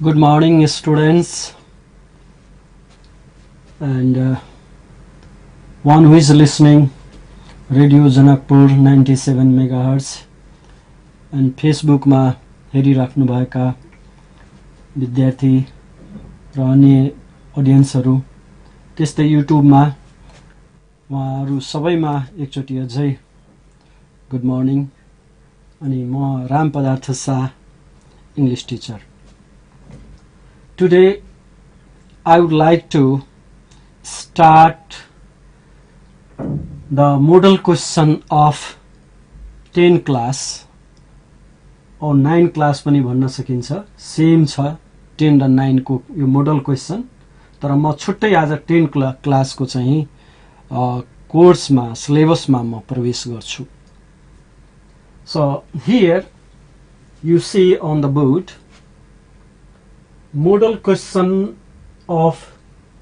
Good morning, students, and one who is listening Radio Janakpur 97 megahertz and Facebook मा हेरिराख्नु भएका विद्यार्थी र अन्य अडियन्सहरू त्यस्तै YouTube मा उहाँहरू सबैमा एकचोटि अझै गुड मर्निङ। अनि म राम पदार्थ Shah, English teacher. Today I would like to start the model question of 10 class or 9 class पनि भन्न सकिन्छ, सेम छ 10 र 9 को यो मोडल क्वेशन। तर म छुट्टै आज 10 क्लास को चाहिँ कोर्समा सिलेबसमा म प्रवेश गर्छु। So here you see on the board model question of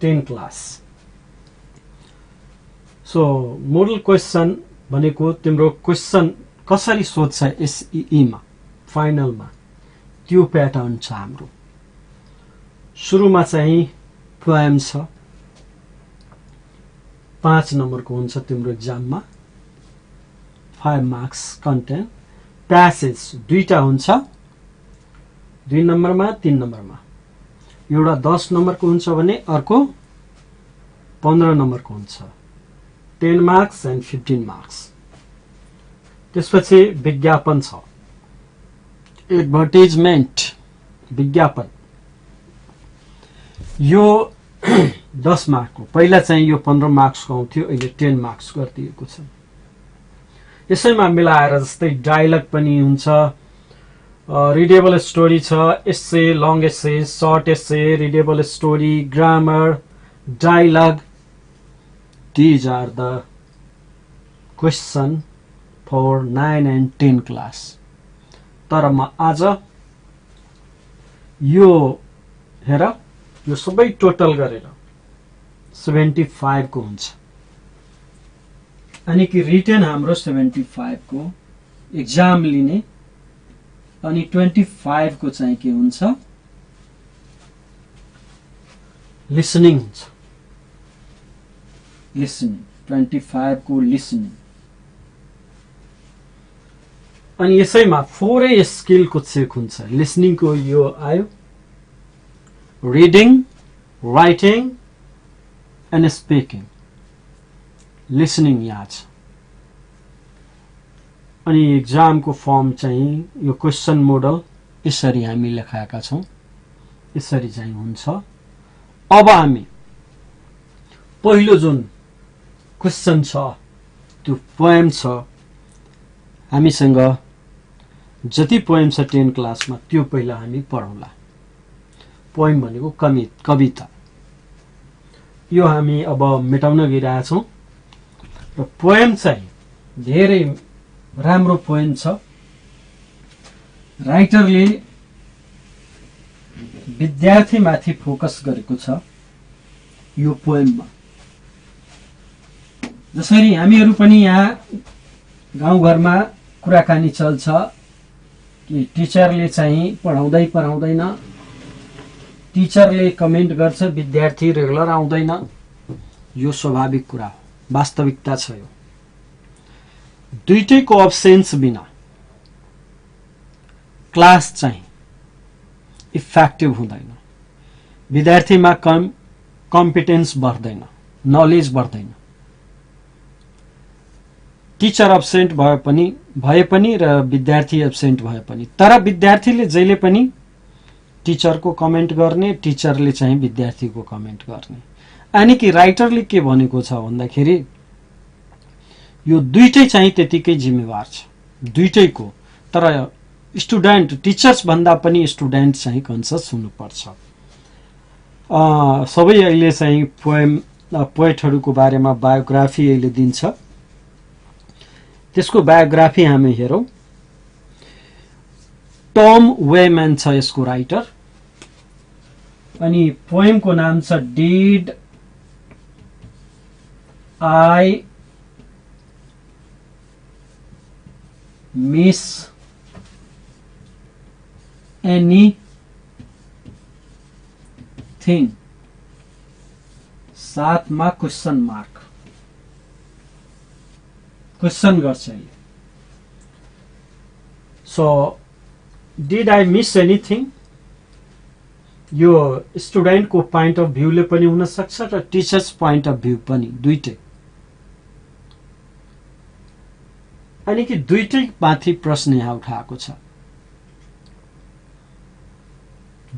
10 class. So model question भनेको तिम्रो क्वेशन कसरी सोध्छ एसईई मा फाइनल मा त्यो प्याटर्न छ हाम्रो। सुरुमा चाहिँ पोएम छ, 5 नम्बर को हुन्छ तिम्रो एक्जाम मा, 5 मार्क्स कन्टेन्ट। प्यासेज दुईटा हुन्छ, 2 नम्बर मा 3 नम्बर मा। एउटा 10 नम्बर को हुन्छ भने अर्को 15 नम्बर को हुन्छ, 10 मार्क्स एन्ड 15 मार्क्स। त्यसपछि विज्ञापन छ, एडभर्टाइजमेन्ट विज्ञापन। यो 10 मार्क को, पहिला चाहिँ यो 15 मार्क्स को आउँथ्यो, अहिले 10 मार्क्स गरिदिएको छ। यसैमा मिलाएर जस्तै डायलग पनि हुन्छ, रिडेबल स्टोरी छ, essay, long essay, short essay, readable story, grammar, dialogue. These are the question for 9 and 10 class. तर म आज यो हेर, यो सबै टोटल गरेर 75 को हुन्छ। अनि कि रिटेन हाम्रो 75 को एक्जाम लिने, अनि 25 को चाहिँ के हुन्छ लिसनिङ हुन्छ। लिसनिङ 25 को लिसनिङ। अनि यसैमा 4 स्किल को चेक हुन्छ। लिसनिङ को यो आयो, reading, writing and speaking. Listening यहाँ छ। अनि एक्जाम को फर्म चाहिँ यो क्वेशन मोडल यसरी हामी लेखाएका छौं, यसरी चाहिँ हुन्छ। अब हामी पहिलो जुन क्वेशन छ त्यो पोएम छ। हामीसँग जति पोएम छ 10 क्लासमा त्यो पहिला हामी पढौँला। पोएम भनेको कविता। यो हामी अब मेटाउन गइरहेका छौं र पोएम चाहिँ धेरै राम्रो पोएम छ। राइटरले विद्यार्थीमाथि फोकस गरेको छ यो पोएममा। जसरी हामीहरू पनि यहाँ गाउँघरमा कुराकानी चल्छ कि टिचरले चाहिँ पढाउँदैन, टिचरले कमेन्ट गर्छ, विद्यार्थी रेगुलर आउँदैन। यो स्वाभाविक कुरा हो, वास्तविकता छ। यो दुईटैको अब्सेन्स बिना क्लास चाहिँ इफेक्टिभ हुँदैन। विद्यार्थीमा कम्पिटेन्स बढ्दैन, नलेज बढ्दैन। टिचर एब्सेन्ट भए पनि र विद्यार्थी एब्सेन्ट भए पनि, तर विद्यार्थीले जहिले पनि टिचरको कमेन्ट गर्ने, टिचरले चाहिँ विद्यार्थीको कमेन्ट गर्ने। अनि कि राइटरले के भनेको छ भन्दाखेरि यो दुईटै चाहिँ त्यतिकै जिम्मेवार छ, दुईटैको। तर स्टुडेन्ट, टिचर्स भन्दा पनि स्टुडेन्ट चाहिँ कन्सियस हुनुपर्छ। सबै अहिले चाहिँ पोएटहरूको बारेमा बायोग्राफी अहिले दिन्छ। त्यसको बायोग्राफी हामी हेरौं। टम वेमन छ यसको राइटर। अनि पोएमको नाम छ did I miss any anything साथमा क्वेशन मार्क क्वेशन गर्छ यसले so did I miss anything यो स्टुडेन्टको पोइन्ट अफ भ्यूले पनि हुन सक्छ र टिचर्स पोइन्ट अफ भ्यू पनि दुईटै अनि कि दुईटै माथि प्रश्न यहाँ उठाएको छ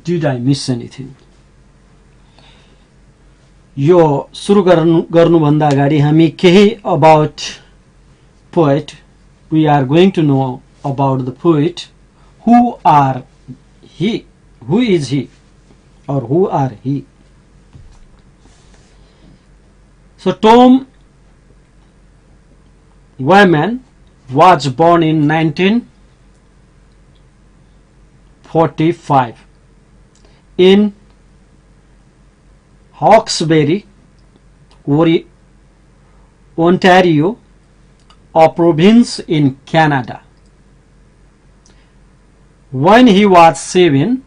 डिड आई मिस एनीथिङ यो सुरु गर्नुभन्दा अगाडि हामी केही about poet we are going to know about the poet who are he who is he or who are he. So Tom Wyman was born in 1945 in Hawkesbury, Ontario, a province in Canada. When he was seven,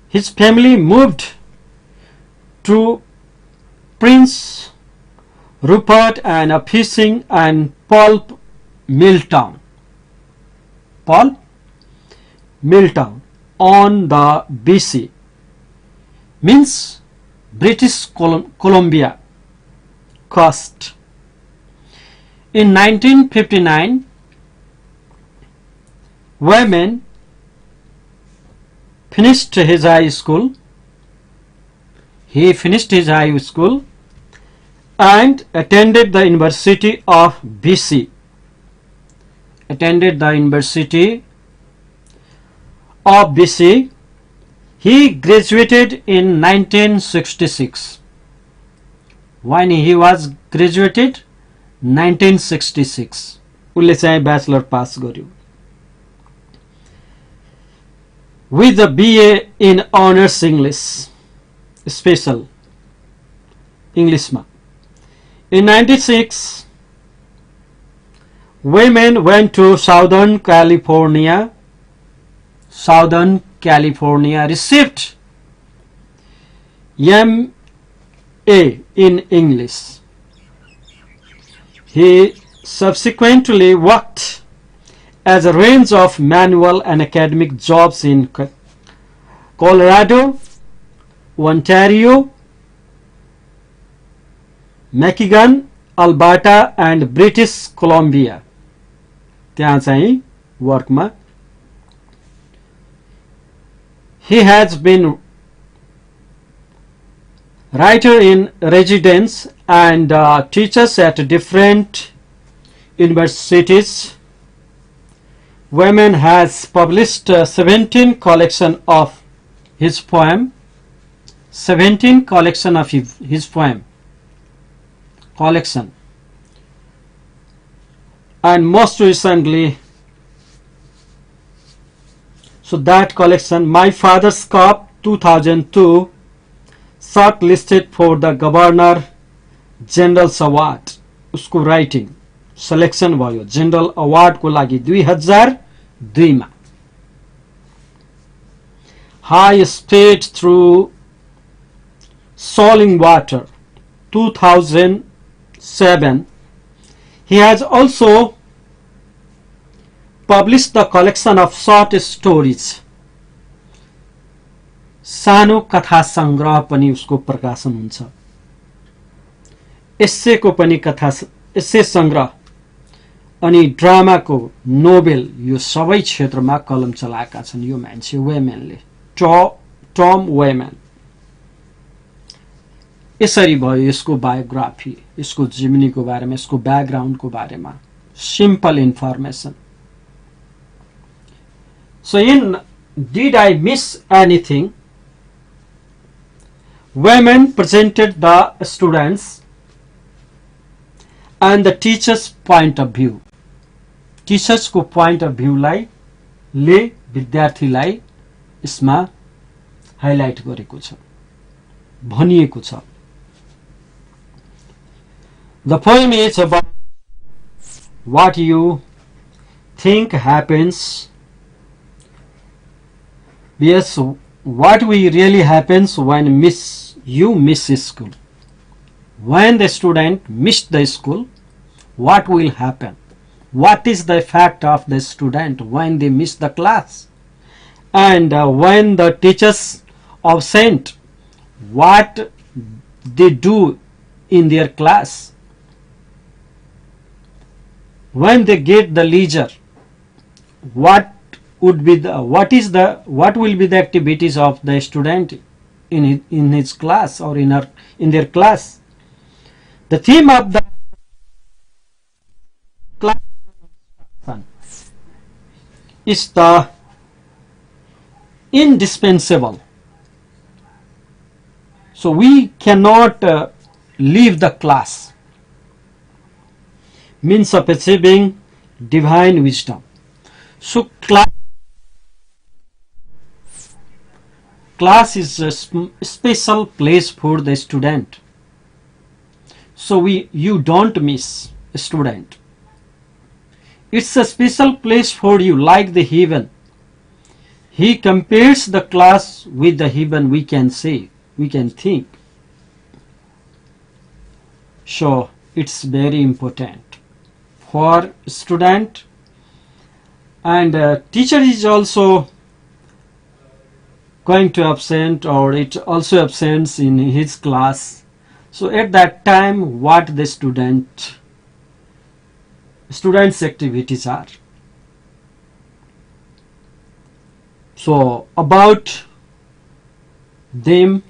his family moved to Prince Rupert and a fishing and pulp mill town on the BC, means British Columbia coast. In 1959, Wyman finished his high school. He finished his high school and attended the University of BC. He graduated in 1966. When he was graduated 1966 उसले चाहिँ bachelor pass गर्यो with a BA in honors English, special English ma. In 96, Wyman went to Southern California, received MA in English. He subsequently worked as a range of manual and academic jobs in Colorado, Ontario, Michigan, Alberta and British Columbia. त्यहाँ चाहिँ वर्कमा he has been writer in residence and teaches at different universities. Wyman has published 17 collection of his poem. 17 collection of his poem. Collection. And most recently, so that collection, My Father's Cup 2002, shortlisted for the Governor General's Award. उसको writing selection भयो general award को लागि 2002 मा High Speed Through Soaring Water 2007. He has also published the collection of short stories. सानो कथा संग्रह पनि उसको प्रकाशन हुन्छ एस्से को पनि कथा एस्से संग्रह अनि ड्रामाको नोभेल यो सबै क्षेत्रमा कलम चलाएका छन् यो मान्छे वेमनले टम वेमन यसरी भयो यसको बायोग्राफी यसको जीवनीको बारेमा यसको ब्याकग्राउन्डको बारेमा simple information so in did I miss anything Wyman presented the students and the teachers point of view. Teachers को point of view लाई ले विद्यार्थीलाई इसमा हाइलाइट गरेको छ भनिएको छ The poem is about what you think happens Yes, what we really happens when you miss school. When the student missed the school, what will happen? What is the effect of the student when they miss the class? And when the teachers absent, what they do in their class? When they get the leisure, what will be the activities of the student in his class or in their class? The theme of the class is the indispensable. So we cannot leave the class. Means of achieving divine wisdom. So class is a special place for the student. So you don't miss a student. It's a special place for you, like the heaven. He compares the class with the heaven, we can say, we can think. So it's very important for student, and teacher is also going to absent, or it also absents in his class. So at that time, what the students activities are. So about them,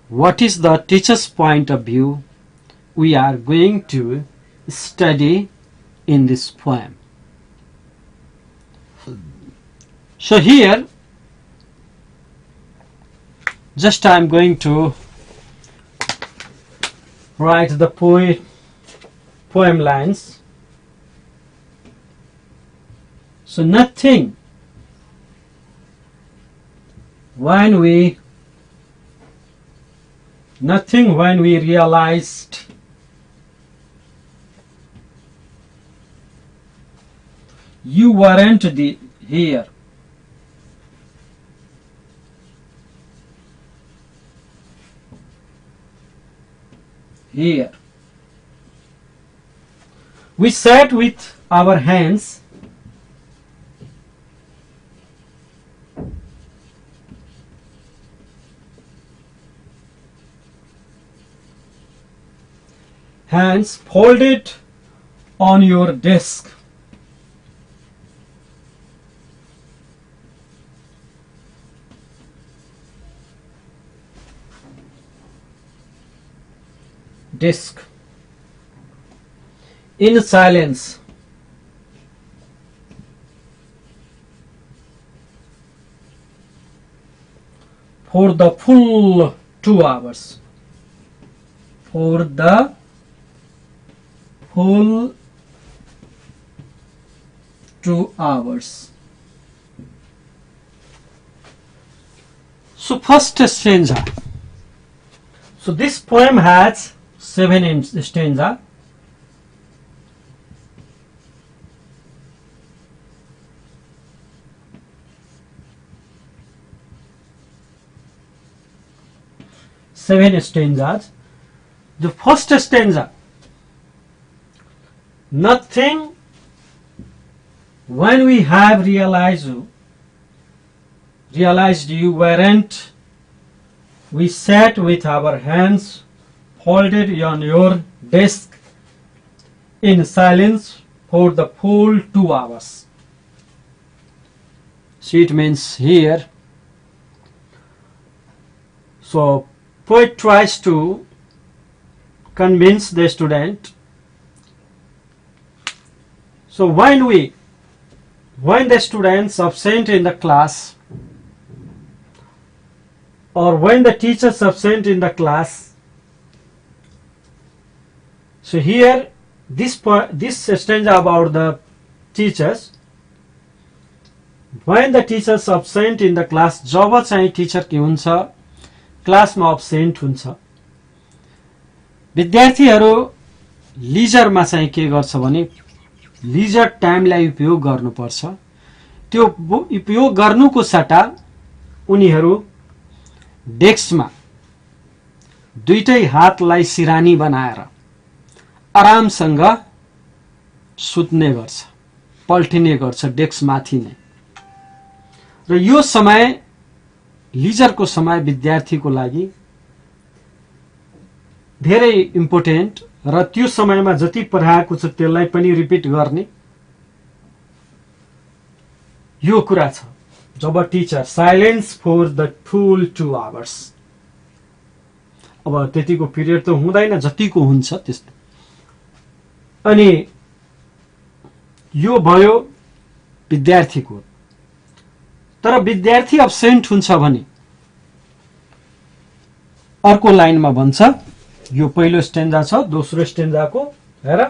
what is the teacher's point of view, we are going to study in this poem. So here just I am going to write the poem lines. So nothing when we realized you weren't here. Here we sat with our hands folded on your desk. In silence. For the full 2 hours. For the full 2 hours. So first stanza. So this poem has 7 stanza. Seven stanzas. The first stanza. Nothing when we have realized you weren't. We sat with our hands folded on your desk in silence for the full 2 hours. So it means here. So poet tries to convince the student. So when the students absent in the class, or when the teachers absent in the class, so here this stanza about the teachers, when the teachers absent in the class, जब चाहिँ teacher के हुन्छ क्लासमा absent हुन्छ, विद्यार्थीहरू लिजरमा चाहिँ के गर्छ भने लिजर टाइमलाई उपयोग गर्नुपर्छ. त्यो उपयोग गर्नुको सट्टा उनीहरू डेस्कमा दुईटै हातलाई सिरानी बनाएर आरामसँग सुत्ने गर्छ, पल्टिने गर्छ डेस्क माथि नै। र यो समय लिजरको समय विद्यार्थीको लागि धेरै इम्पोर्टेन्ट र त्यो समयमा जति पढाएको छ त्यसलाई पनि रिपिट गर्ने यो कुरा छ। जब teacher silence for the full 2 hours, अब त्यतिको पिरियड त हुँदैन जतिको हुन्छ त्यस्तो। अनि यो भयो विद्यार्थीको। तर विद्यार्थी अब्सेन्ट हुन्छ भने अर्को लाइनमा भन्छ, यो पहिलो स्टेन्जा छ, दोस्रो स्टेन्जाको हेर।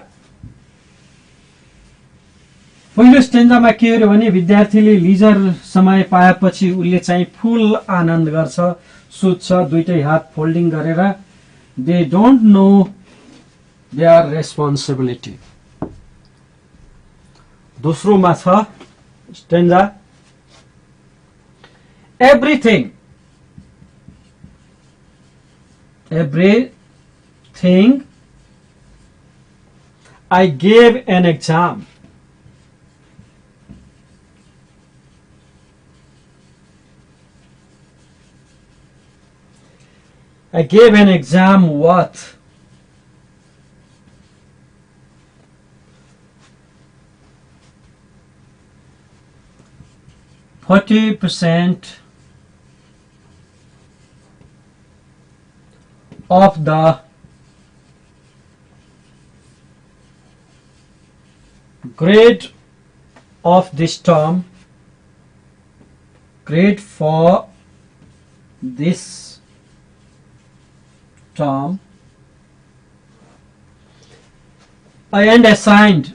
पहिलो स्टेन्जामा के हो भने विद्यार्थीले लिजर समय पाएपछि उसले चाहिँ फुल आनन्द गर्छ, सुत्छ दुईटै हात फोल्डिङ गरेर। They don't know their responsibility. दोस्रोमा छ stanza, everything I gave an exam. I gave an exam what? 40% of the grade of this term, grade for this term, and assigned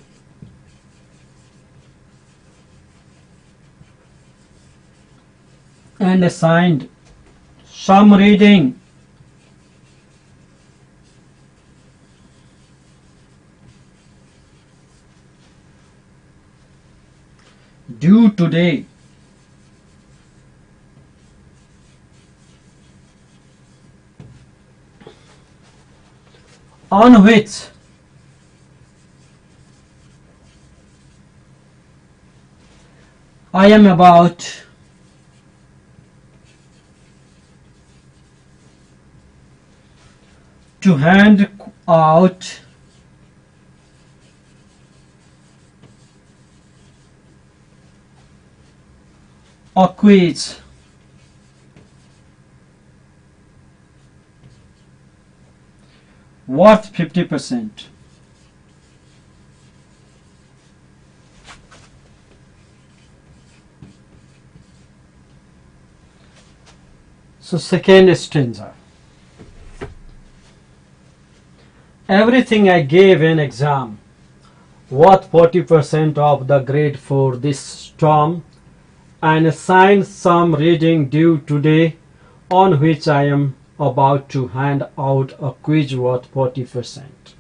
some reading due today. On which I am about to hand out a quiz worth 50%. So second stanza. Everything I gave an exam worth 40% of the grade for this term and assigned some reading due today on which I am about to hand out a quiz worth 40%.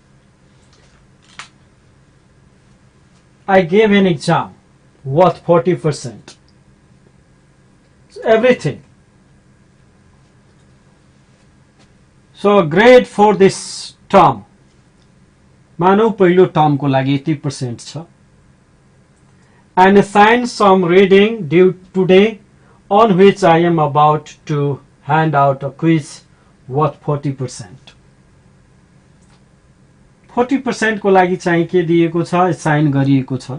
I gave an exam worth 40%. So everything. So grade for this term. मानौ पहिलो टर्मको लागि 80% छ। And assign some reading due today on which I am about to hand out a quiz worth 40%. 40% को लागि चाहिँ के दिएको छ, साइन गरिएको छ।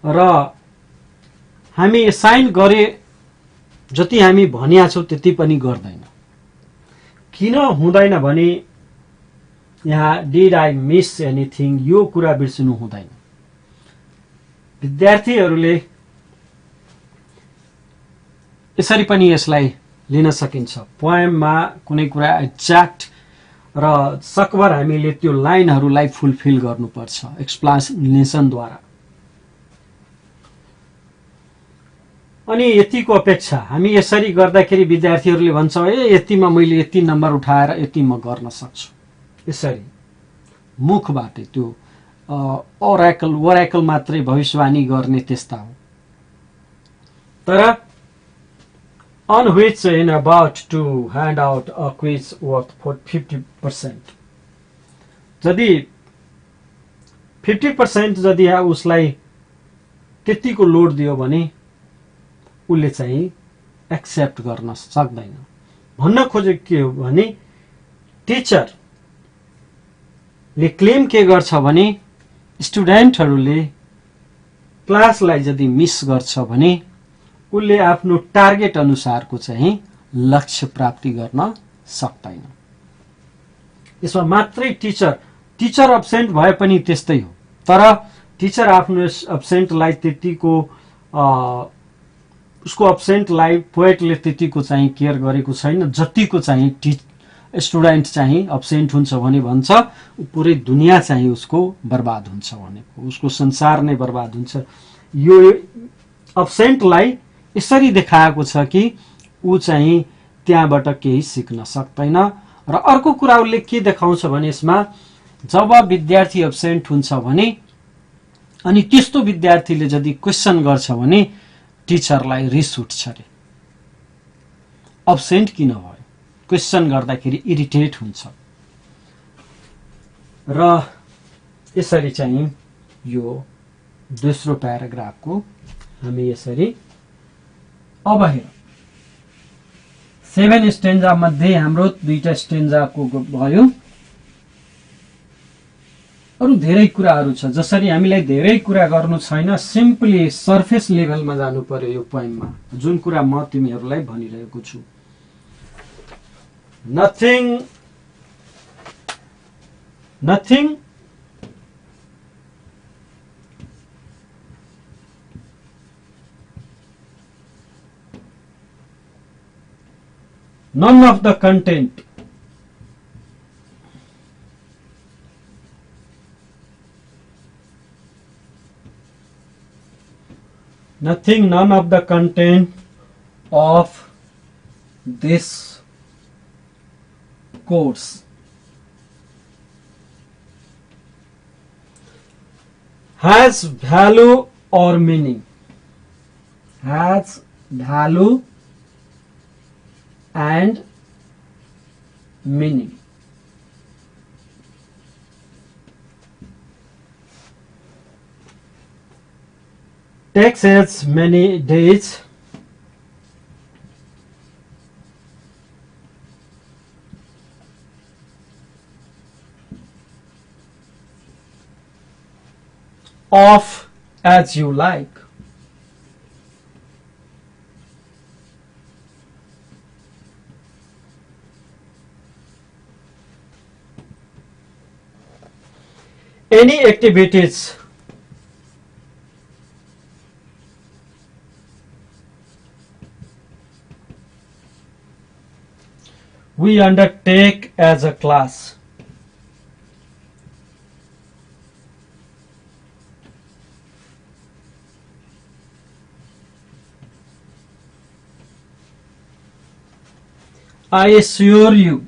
र हामी साइन गरे जति हामी भनिया छौं त्यति पनि गर्दैन। किन हुँदैन भने यहाँ डिड आई मिस एनीथिङ यो कुरा बिर्सनु हुँदैन। विद्यार्थीहरूले यसरी पनि यसलाई लिन सकिन्छ। पोएममा कुनै कुरा एक्ज्याक्ट र सकभर हामीले त्यो लाइनहरूलाई फुलफिल गर्नुपर्छ एक्सप्लेनेसनद्वारा। अनि यतिको अपेक्षा हामी यसरी गर्दाखेरि विद्यार्थीहरूले भन्छ ए यतिमा मैले यति नम्बर उठाएर यति म गर्न सक्छु। यसरी मुखबाट त्यो ओराकल मात्रै भविष्यवाणी गर्ने त्यस्ता हो। तर on which in about to hand out a quiz worth for 50%, यदि 50% यदि उसलाई त्यतिको लोड दियो भने उसले चाहिँ एक्सेप्ट गर्न सक्दैन। भन्न खोजेको के हो भने टिचरले क्लेम के गर्छ भने स्टुडेन्टहरूले क्लासलाई यदि मिस गर्छ भने उसले आफ्नो टार्गेट अनुसारको चाहिँ लक्ष्य प्राप्ति गर्न सक्दैन। यसमा मात्रै टिचर अब्सेन्ट भए पनि त्यस्तै हो। तर टिचर आफ्नो अब्सेन्टलाई त्यतिको उसको अब्सेन्टलाई पोएटले त्यतिको चाहिँ केयर गरेको छैन जतिको चाहिँ स्टुडेन्ट चाहिँ अब्सेन्ट हुन्छ भने भन्छ पुरै दुनिया चाहिँ उसको बर्बाद हुन्छ भनेको, उसको संसार नै बर्बाद हुन्छ। यो अब्सेन्टलाई यसरी देखाएको छ कि ऊ चाहिँ त्यहाँबाट केही सिक्न सक्दैन। र अर्को कुरा उसले के देखाउँछ भने यसमा जब विद्यार्थी अब्सेन्ट हुन्छ भने अनि त्यस्तो विद्यार्थीले यदि क्वेसन गर्छ भने टिचरलाई रिस उठ्छ रे, अब्सेन्ट किन भयो, क्वेसन गर्दाखेरि इरिटेट हुन्छ। र यसरी चाहिँ यो दोस्रो प्याराग्राफको हामी यसरी अब हेर 7 स्टेन्जा मध्ये हाम्रो 2टा स्टेन्जाको भयो। अरु धेरै कुराहरू छ जसरी हामीलाई धेरै कुरा गर्नु छैन, सिम्पली सरफेस लेभलमा जानु पर्यो यो पोइममा, जुन कुरा म तिमीहरूलाई भनिरहेको छु। nothing none of the content none of the content of this course has value or meaning, has value and meaning. Takes as many days off as you like. Any activities we undertake as a class I assure you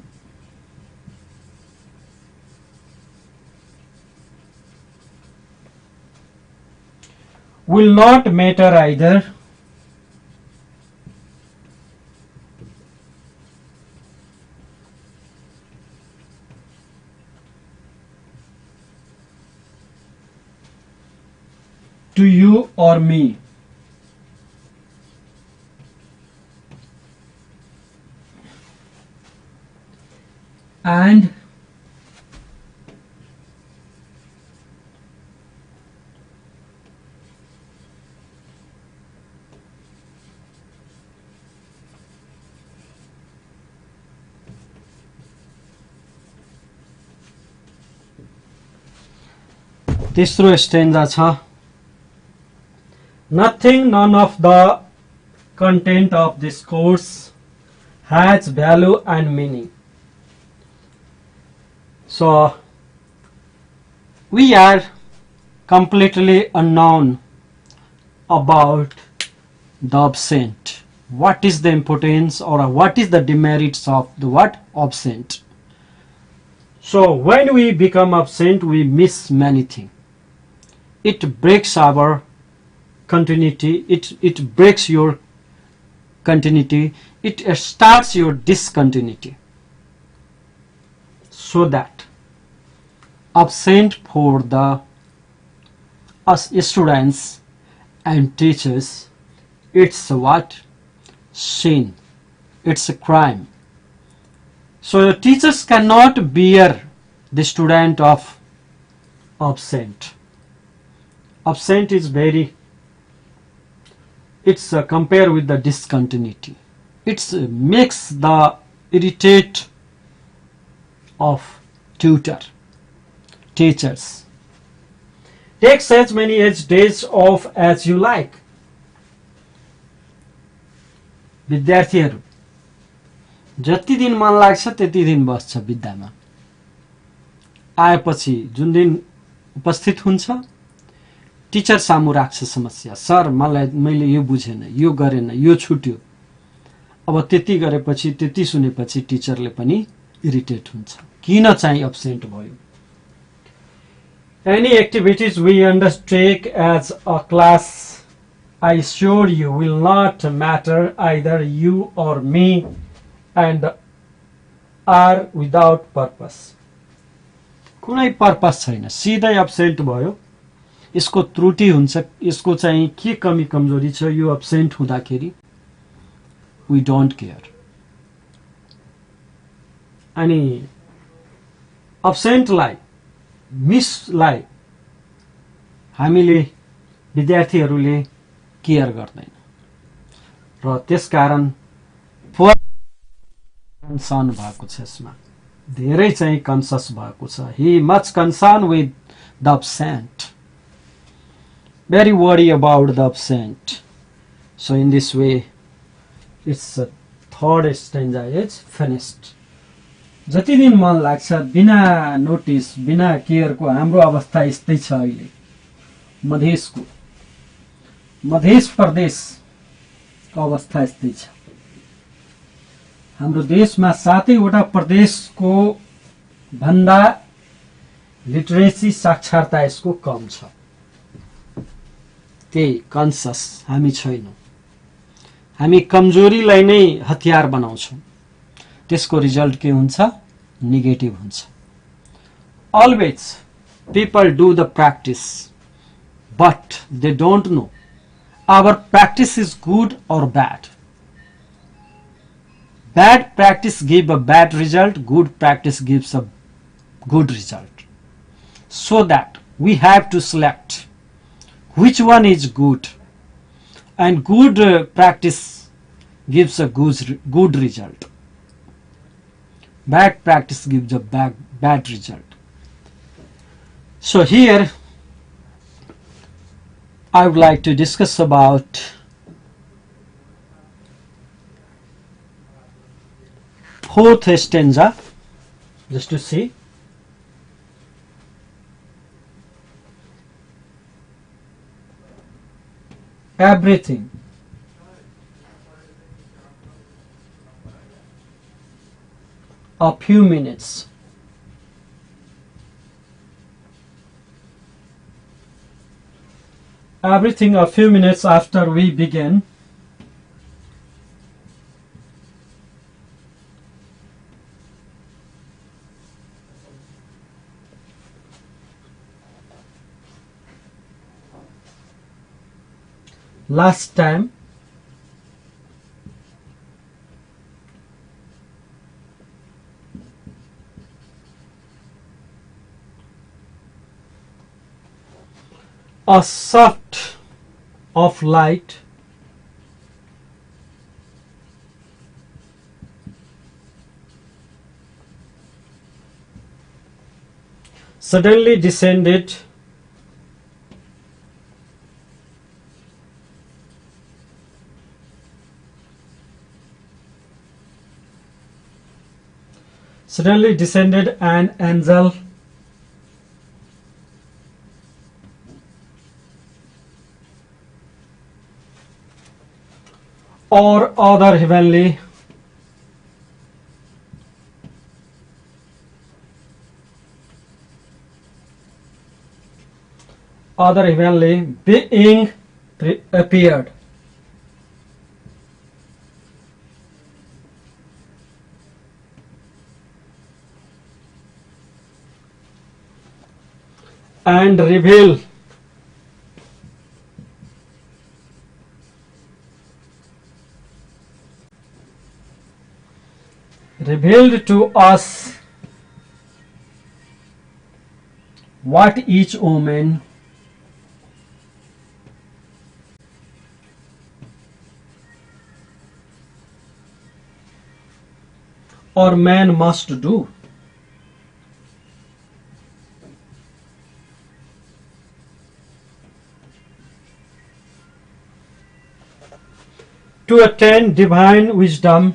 will not matter either to you or me. And तेस्रो stanza छ nothing none of the content of this course has value and meaning. So we are completely unknown about the absent. What is the importance or what is the demerits of the absent? So when we become absent, we miss many things. it breaks our continuity, it breaks your continuity, it starts your discontinuity. So that absent for the us students and teachers, it's what? Sin. It's a crime. So the teachers cannot bear the student of absent. Absent is very, it's compared with the discontinuity. It makes the irritate of teachers. Take as many days off as you like. विद्यार्थीहरू जति दिन मन लाग्छ त्यति दिन बस्छ विद्यामा। आएपछि जुन दिन उपस्थित हुन्छ टिचर सामु राख्छ समस्या, सर मैले यो बुझेन, यो गरेन, यो छुट्यो। अब त्यति गरेपछि, त्यति सुनेपछि टिचरले पनि इरिटेट हुन्छ, किन चाहिँ एब्सेन्ट भयो। Any activities we undertake as a class, I assure you, will not matter either you or me and are without purpose. कुनै पर्पस छैन, सिधै एब्सेन्ट भयो। यसको त्रुटि हुन्छ, यसको चाहिँ के कमी कमजोरी छ यो एब्सेन्ट हुँदाखेरि, we don't care. अनि एब्सेन्टलाई, मिसलाई हामीले विद्यार्थीहरूले केयर गर्दैन र त्यसकारण कन्सर्न भएको छ, यसमा धेरै चाहिँ कन्सियस भएको छ। he much concerned with the absent, very worried about the absent. So in this way its third stanza is finished. जति दिन मन लाग्छ बिना नोटिस, बिना केयरको हाम्रो अवस्था यस्तै छ। अहिले मधेसको, मधेस प्रदेशको अवस्था यस्तै छ। हाम्रो देशमा 7वटा प्रदेशको भन्दा लिटरेसी साक्षरता यसको कम छ। त्यही कन्सियस हामी छैनौं, हामी कमजोरीलाई नै हतियार बनाउँछौं, त्यसको रिजल्ट के हुन्छ? नेगेटिभ हुन्छ। Always people do the practice, but they don't know our practice is good or bad. Bad practice gives a bad result, good practice gives a good result. So that we have to select which one is good, and good practice gives a good result. Bad practice gives a bad result. So here I would like to discuss about fourth stanza, just to see. Everything. A few minutes. Everything a few minutes after we begin. Last time. A shaft of light suddenly descended an angel or other heavenly other heavenly being appeared. And revealed to us what each woman or man must do. To attain divine wisdom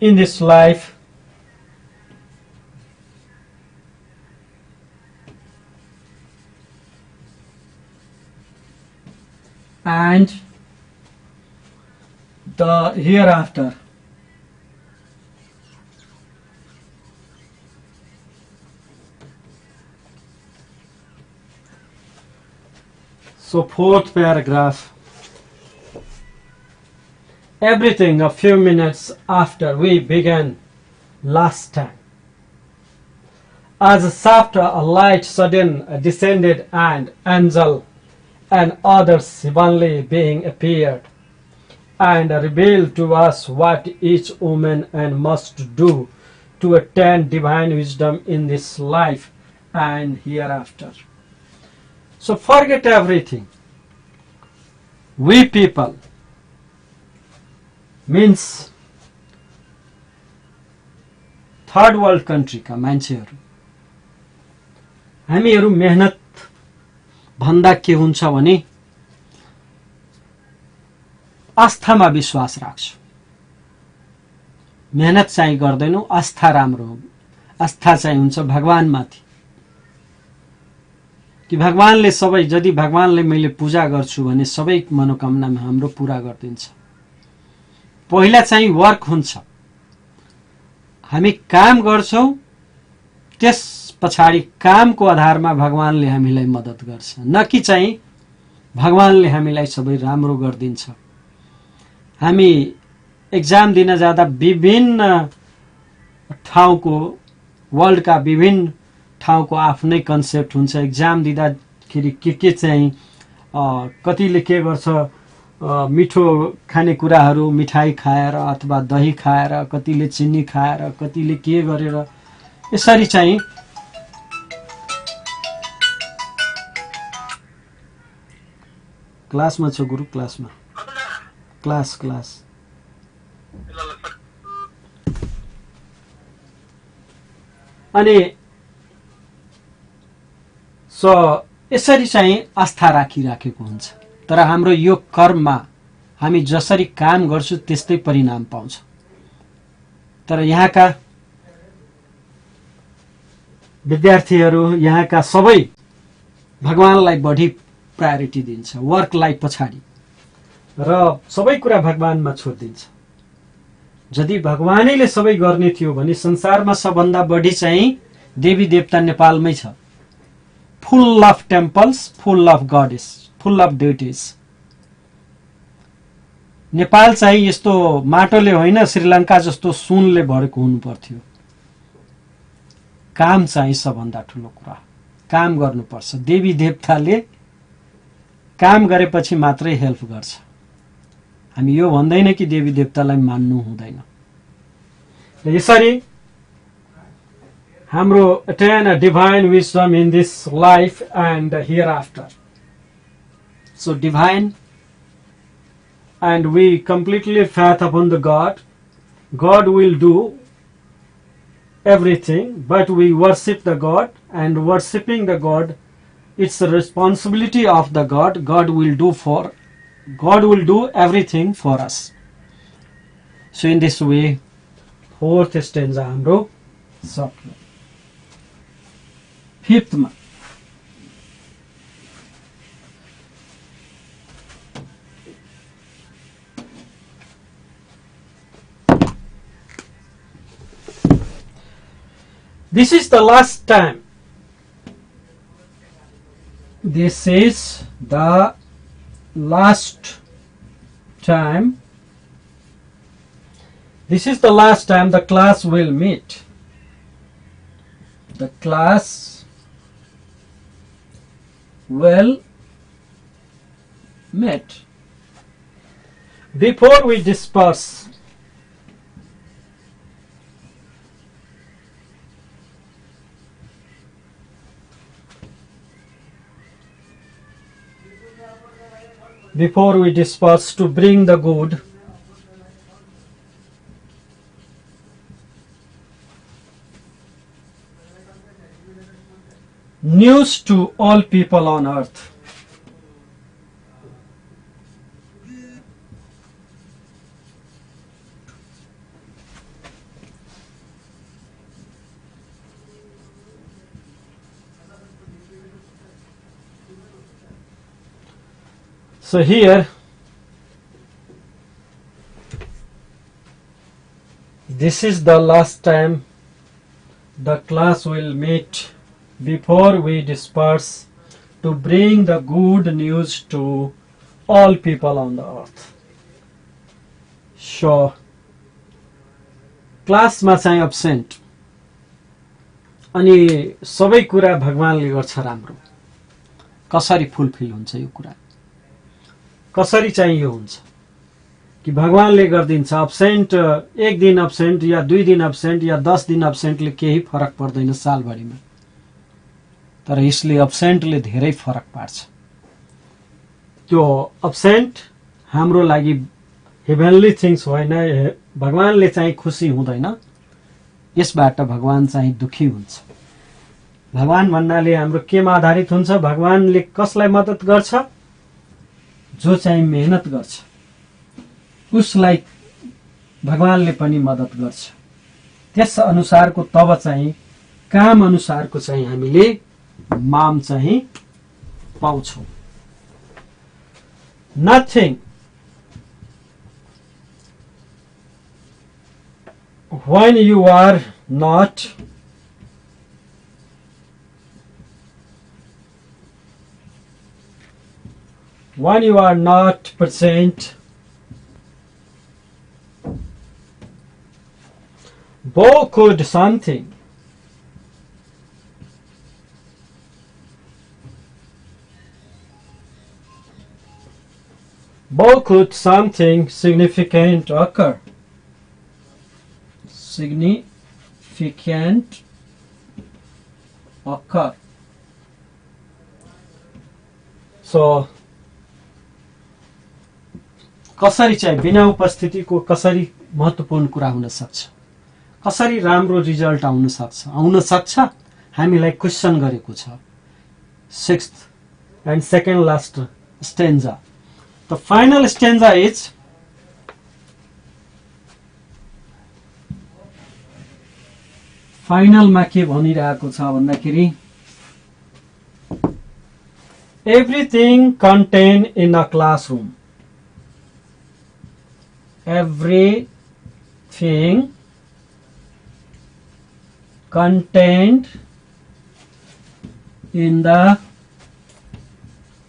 in this life, and the hereafter. So, fourth paragraph. Everything a few minutes after we began last time. As soft a light sudden descended, and angel and others heavenly being appeared, and revealed to us what each woman and must do to attain divine wisdom in this life and hereafter. So forget everything. We people means third world कन्ट्रीका मान्छेहरू, हामीहरू मेहनत भन्दा के हुन्छ भने आस्थामा विश्वास राख्छौँ। मेहनत चाहिँ गर्दैनौँ, आस्था राम्रो हो। आस्था चाहिँ हुन्छ भगवानमाथि, कि भगवानले सबै, यदि भगवानले मैले पूजा गर्छु भने सबै मनोकामना हाम्रो पूरा गरिदिन्छ। पहिला चाहिँ वर्क हुन्छ, हामी काम गर्छौं, त्यस पछाडि कामको आधारमा भगवानले हामीलाई मद्दत गर्छ, न कि चाहिँ भगवानले हामीलाई सबै राम्रो गरिदिन्छ। हामी एक्जाम दिन जाँदा विभिन्न ठाउँको, वर्ल्डका विभिन्न ठाउँको आफ्नै कन्सेप्ट हुन्छ। एक्जाम दिँदाखेरि के चाहिँ कतिले के गर्छ, मिठो खानेकुराहरू, मिठाई खाएर अथवा दही खाएर, कतिले चिनी खाएर, कतिले के गरेर, यसरी चाहिँ क्लासमा छ गुरु, क्लासमा क्लास अनि यसरी चाहिँ आस्था राखिराखेको हुन्छ। तर हाम्रो यो कर्ममा हामी जसरी काम गर्छौं त्यस्तै परिणाम पाउँछ। तर यहाँका विद्यार्थीहरू, यहाँका सबै भगवानलाई बढी प्रायोरिटी दिन्छ, वर्कलाई पछाडि, र सबै कुरा भगवानमा छोड्दिन्छ। यदि भगवानैले सबै गर्ने थियो भने संसारमा सबभन्दा बढी चाहिँ देवी देवता नेपालमै छ। Full of temples, full of goddess, full of deities. Nepal चाहिँ यस्तो माटोले होइन, श्रीलंका जस्तो सुनले भरेको हुनु पर्थ्यो। काम चाहिँ सबभन्दा ठुलो कुरा, काम गर्नुपर्छ। देवी देवताले काम गरेपछि मात्रै हेल्प गर्छ। हामी यो भन्दैन कि देवी देवतालाई मान्नु हुँदैन। यसरी हाम्रो attain a divine wisdom in this life and hereafter. So divine, and we completely faith upon the God. God will do everything, but we worship the God, and worshipping the God, it's the responsibility of the God. God will do everything for us. So in this way, fourth stanza हाम्रो सक्यो। फिफ्थमा This is the last time. This is the last time. This is the last time the class will meet. The class will meet before we disperse. Before we disperse to bring the good news to all people on earth. So here, this is the last time the class will meet before we disperse to bring the good news to all people on the earth. So, class मा चाहिँ absent अनि सबै कुरा भगवानले गर्छ राम्रो. कसरी fulfil हुन्छ यो कुरा? कसरी चाहिँ यो हुन्छ कि भगवानले गर्दिन्छ अब्सेन्ट, एक दिन अब्सेन्ट या 2 दिन अब्सेन्ट या 10 दिन अब्सेन्टले केही फरक पर्दैन सालभरिमा, तर यसले अब्सेन्टले धेरै फरक पार्छ. त्यो अब्सेन्ट हाम्रो लागि हेभेनली थिंग्स होइन, भगवानले चाहिँ खुसी हुँदैन, यसबाट भगवान चाहिँ दुखी हुन्छ. भगवान भन्नाले हाम्रो केमा आधारित हुन्छ? भगवानले कसलाई मद्दत गर्छ? जो चाहिँ मेहनत गर्छ उसलाई भगवानले पनि मद्दत गर्छ. त्यस अनुसारको तब चाहिँ काम अनुसारको चाहिँ हामीले माम चाहिँ पाउँछौं. Nothing when you are not present, Bo could something significant occur. Significant occur. So कसरी चाहिँ बिना उपस्थितिको कसरी महत्त्वपूर्ण कुरा हुन सक्छ, कसरी राम्रो रिजल्ट आउन सक्छ हामीलाई क्वेशन गरेको छ. 6th and second last stanza. The final stanza is final मा के भनिरहेको छ भन्दाखेरि everything contained in a classroom. Everything contained in the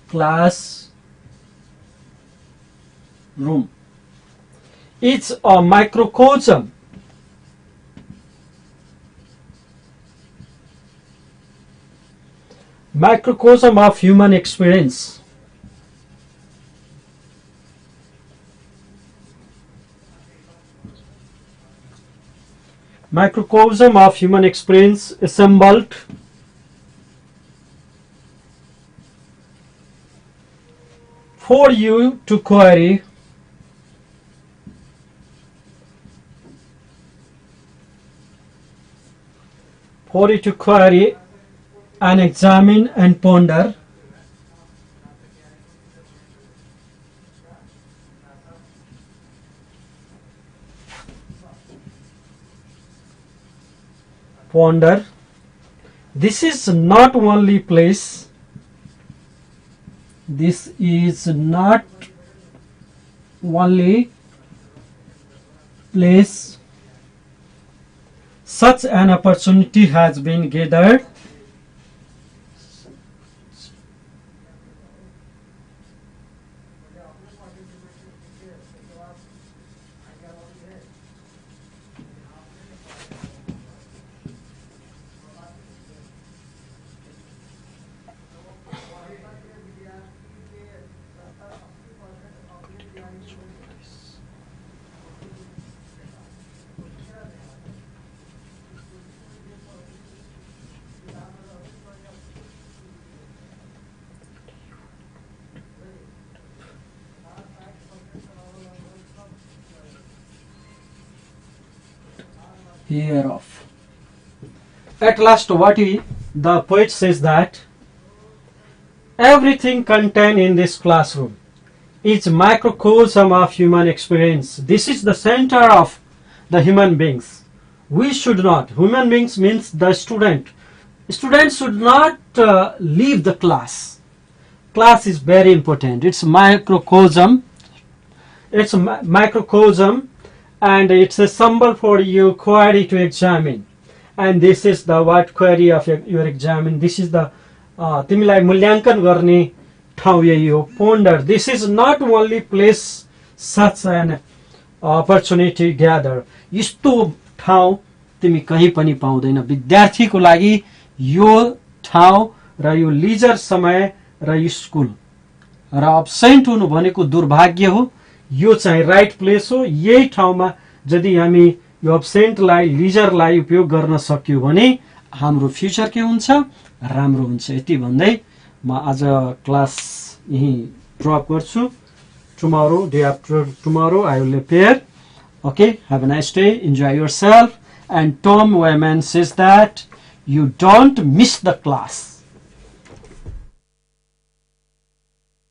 classroom. It's a microcosm of human experience. Microcosm of human experience assembled for you to query and examine and ponder. This is not only place. This is not only place such an opportunity has been gathered hereof. At last, the poet says that everything contained in this classroom is microcosm of human experience. This is the center of the human beings. We should not. Human beings means the student. Students should not leave the class. Class is very important. It's microcosm. It's a microcosm, and it's a symbol for your query to examine. And this is the what query of your examine. This is the तिमीलाई मूल्याङ्कन गर्ने ठाउँ यही हो. Ponder. This is not only place such an opportunity gather. यस्तो ठाउँ तिमी कहीँ पनि पाउँदैन. विद्यार्थीको लागि यो ठाउँ र यो लिजर समय र स्कुल र अब्सेन्ट हुनु भनेको दुर्भाग्य हो. यो चाहिँ राइट प्लेस हो. यही ठाउँमा यदि हामी यो अब्सेन्टलाई लिजरलाई उपयोग गर्न सक्यौं भने हाम्रो फ्युचर के हुन्छ, राम्रो हुन्छ. यति भन्दै म आज क्लास यही ड्रप गर्छु. Tomorrow, day after tomorrow, I will appear. Okay, have a nice day. Enjoy yourself. And Tom Wyman says that you don't miss the class.